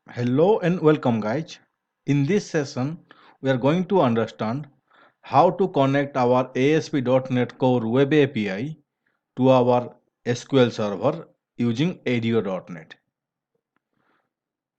Hello and welcome, guys. In this session, we are going to understand how to connect our ASP.NET Core Web API to our SQL Server using ADO.NET.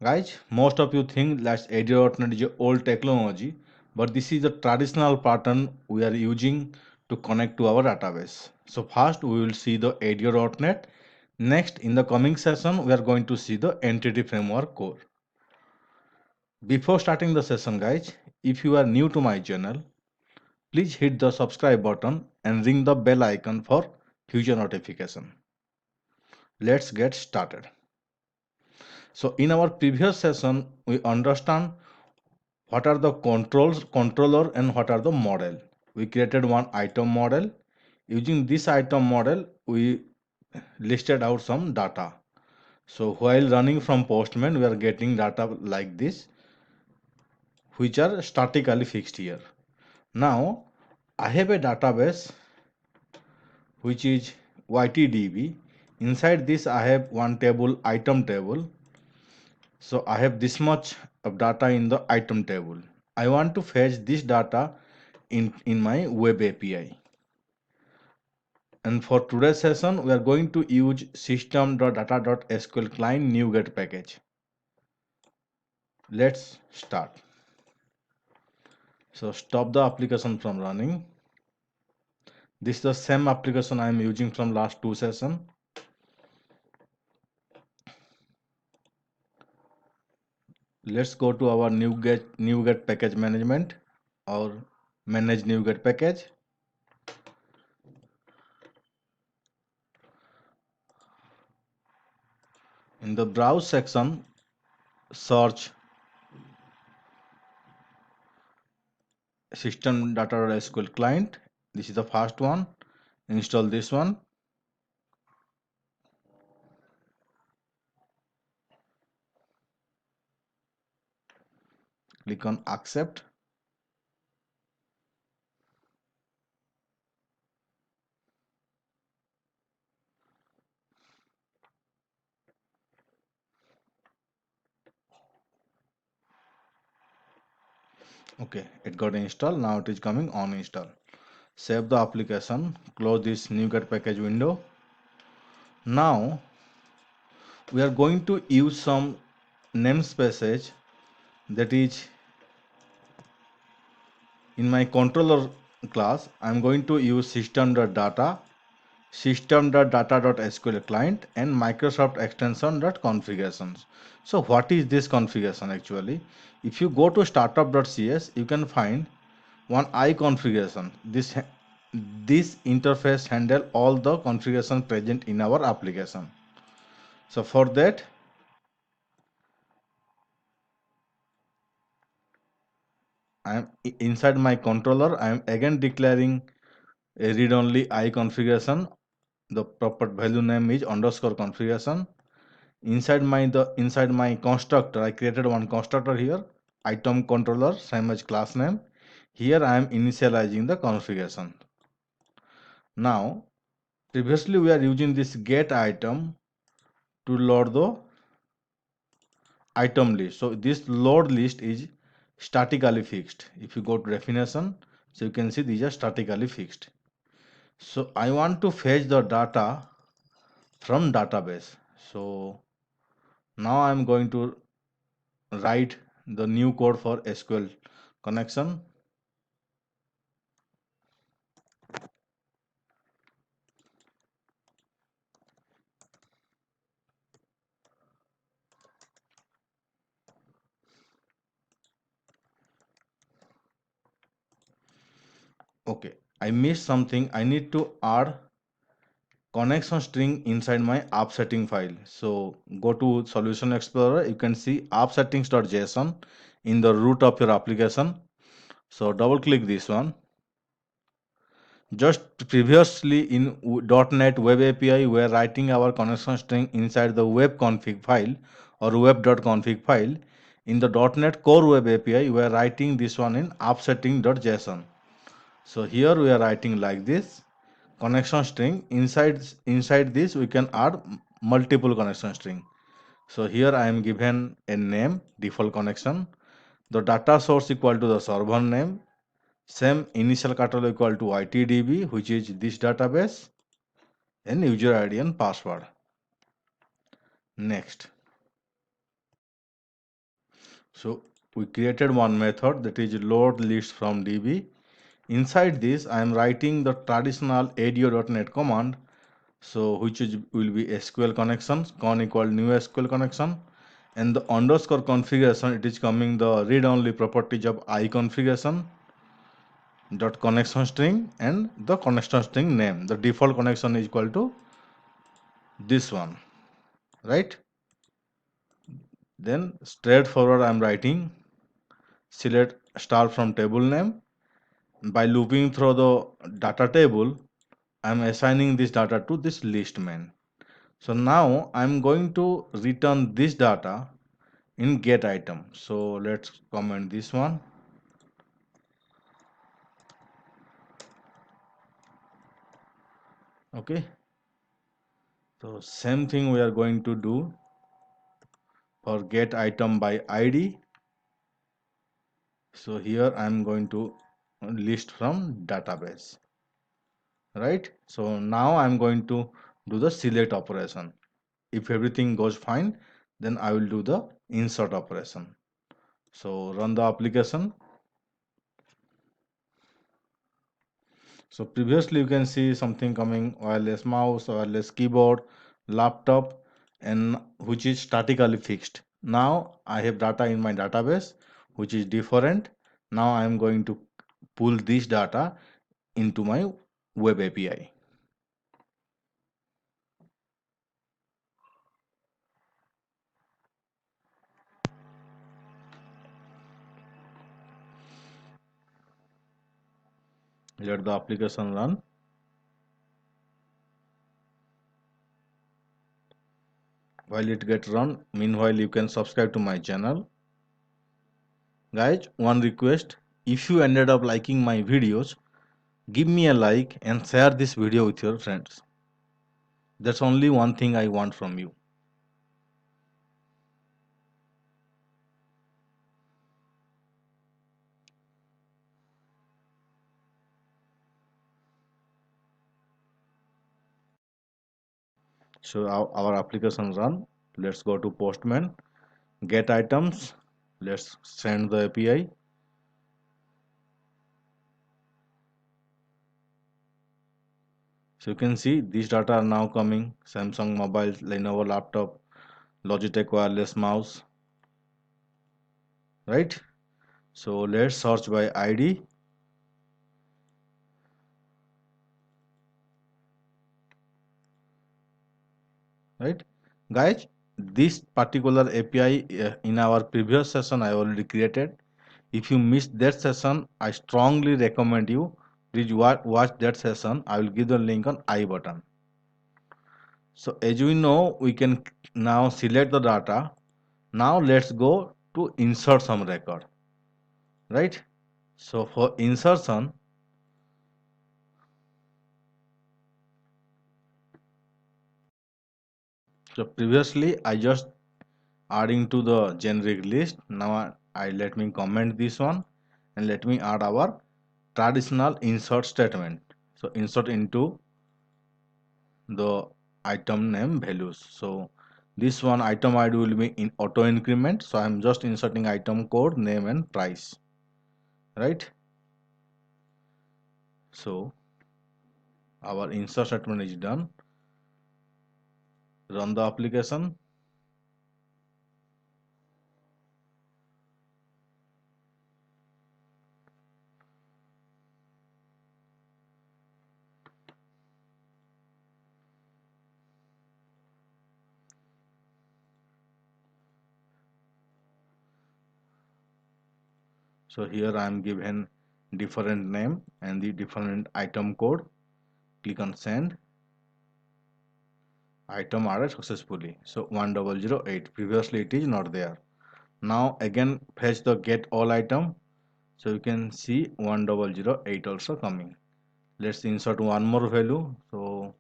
Guys, most of you think that ADO.NET is an old technology, but this is the traditional pattern we are using to connect to our database. So first, we will see the ADO.NET. Next, in the coming session, we are going to see the Entity Framework Core. Before starting the session, guys, if you are new to my channel, please hit the subscribe button and ring the bell icon for future notification. Let's get started. So in our previous session, we understand what are the controller and what are the model. We created one item model. Using this item model, we listed out some data. So while running from Postman, we are getting data like this, which are statically fixed here. Now, I have a database which is YTDB. Inside this, I have one table, item table. So I have this much of data in the item table. I want to fetch this data in my web API. And for today's session, we are going to use system.data.sql client NuGet package. Let's start. So stop the application from running. This is the same application I am using from last two sessions. Let's go to our NuGet package management or manage NuGet package. In the browse section, search system.data.sql client. This is the first one. Install this one. Click on accept. Okay, it got installed. Now it is coming on install. Save the application. Close this NuGet package window. Now we are going to use some namespaces that is in my controller class. I'm going to use system.data, system.data.sql client, and Microsoft extension.configurations. So what is this configuration actually? If you go to startup.cs, you can find one I configuration. This interface handle all the configuration present in our application. So for that, I am inside my controller. I am again declaring a read-only I configuration. The proper value name is underscore configuration. Inside my constructor, I created one constructor here, item controller, same as class name. Here I am initializing the configuration. Now, previously we are using this get item to load the item list. So this load list is statically fixed. If you go to definition, so you can see these are statically fixed. So I want to fetch the data from database. So now I'm going to write the new code for SQL connection. Okay, I missed something. I need to add connection string inside my app setting file. So go to Solution Explorer. You can see app settings.json in the root of your application. So double click this one. Just previously in .NET Web API, we are writing our connection string inside the web config file or web.config file. In the .NET Core Web API, we are writing this one in appsetting.json. So here we are writing like this connection string. Inside this we can add multiple connection string. So here I am given a name, default connection. The data source equal to the server name. Same initial catalog equal to ITDB, which is this database, and user ID and password. Next. So we created one method, that is load list from DB. Inside this, I am writing the traditional ADO.NET command, so which will be SQL connections, con equal new SQL connection, and the underscore configuration, it is coming the read-only properties of I configuration dot connection string and the connection string name. The default connection is equal to this one, right? Then straightforward, I'm writing select star from table name. By looping through the data table, I'm assigning this data to this list main. So now I'm going to return this data in get item. So let's comment this one. Okay. So same thing we are going to do for get item by ID. So here I'm going to list from database, right? So now I'm going to do the select operation. If everything goes fine, then I will do the insert operation. So run the application. So previously you can see something coming wireless mouse, wireless keyboard, laptop, and which is statically fixed. Now I have data in my database which is different. Now I am going to pull this data into my web API. Let the application run. While it gets run, meanwhile you can subscribe to my channel. Guys, one request, if you ended up liking my videos, give me a like and share this video with your friends. That's only one thing I want from you. So our application run. Let's go to Postman, get items. Let's send the API. So you can see these data are now coming: Samsung mobile, Lenovo laptop, Logitech wireless mouse, right? So let's search by ID. Right, guys, this particular API in our previous session I already created. If you missed that session, I strongly recommend you please watch that session. I will give the link on I button. So as we know, we can now select the data. Now let's go to insert some record, right? So for insertion, so previously I just adding to the generic list. Now I let me comment this one and let me add our traditional insert statement. So insert into the item name values. So this one item ID will be in auto increment. So I'm just inserting item code, name and price, right? So our insert statement is done. Run the application. So here I am given different name and the different item code. Click on send. Item added successfully. So 1008. Previously it is not there. Now again fetch the get all item. So you can see 1008 also coming. Let's insert one more value. So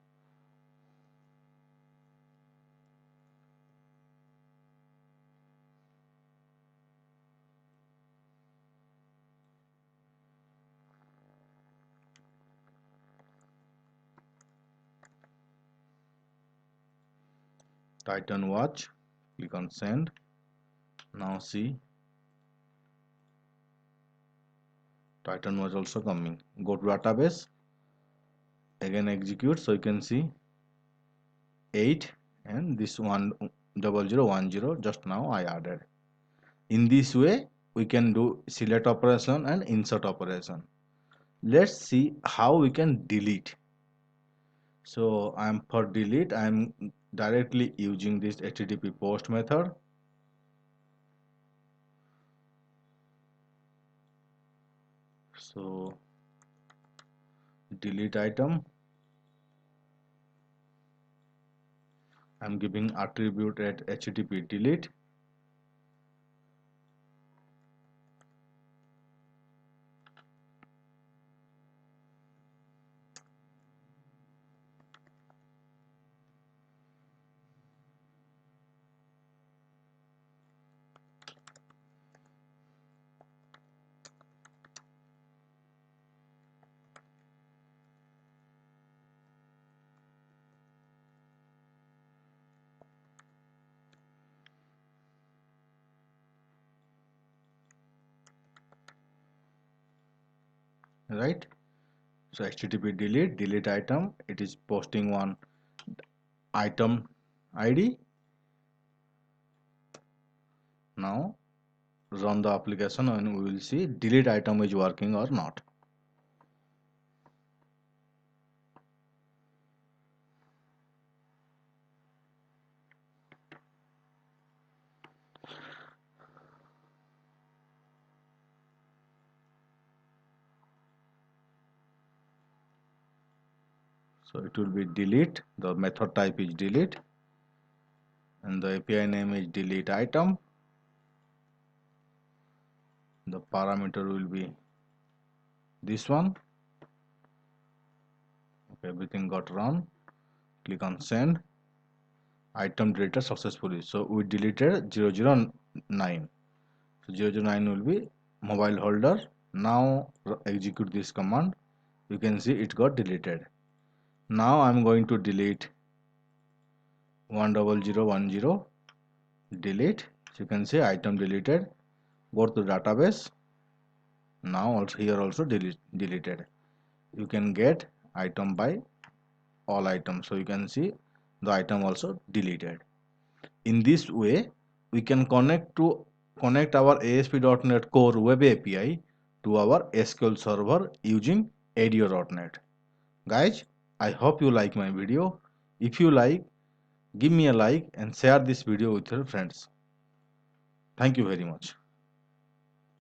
Titan watch, click on send. Now see, Titan watch also coming. Go to database, again execute, so you can see 8 and this 10010 just now I added. In this way we can do select operation and insert operation. Let's see how we can delete. So I'm for delete, I'm directly using this HTTP post method. So delete item, I'm giving attribute at HTTP delete. Right, so HTTP delete item, it is posting one item ID. Now run the application and we will see delete item is working or not. So it will be delete, the method type is delete and the API name is delete item. The parameter will be this one. Okay, everything got run. Click on send. Item deleted successfully. So we deleted 009. So 009 will be mobile holder. Now execute this command. You can see it got deleted. Now I'm going to delete 10010. Delete. So you can see item deleted. Go to database. Now also here also deleted. You can get item by all items, so you can see the item also deleted. In this way we can connect our ASP.NET Core Web API to our SQL server using ADO.NET. Guys, I hope you like my video. If you like, give me a like and share this video with your friends. Thank you very much.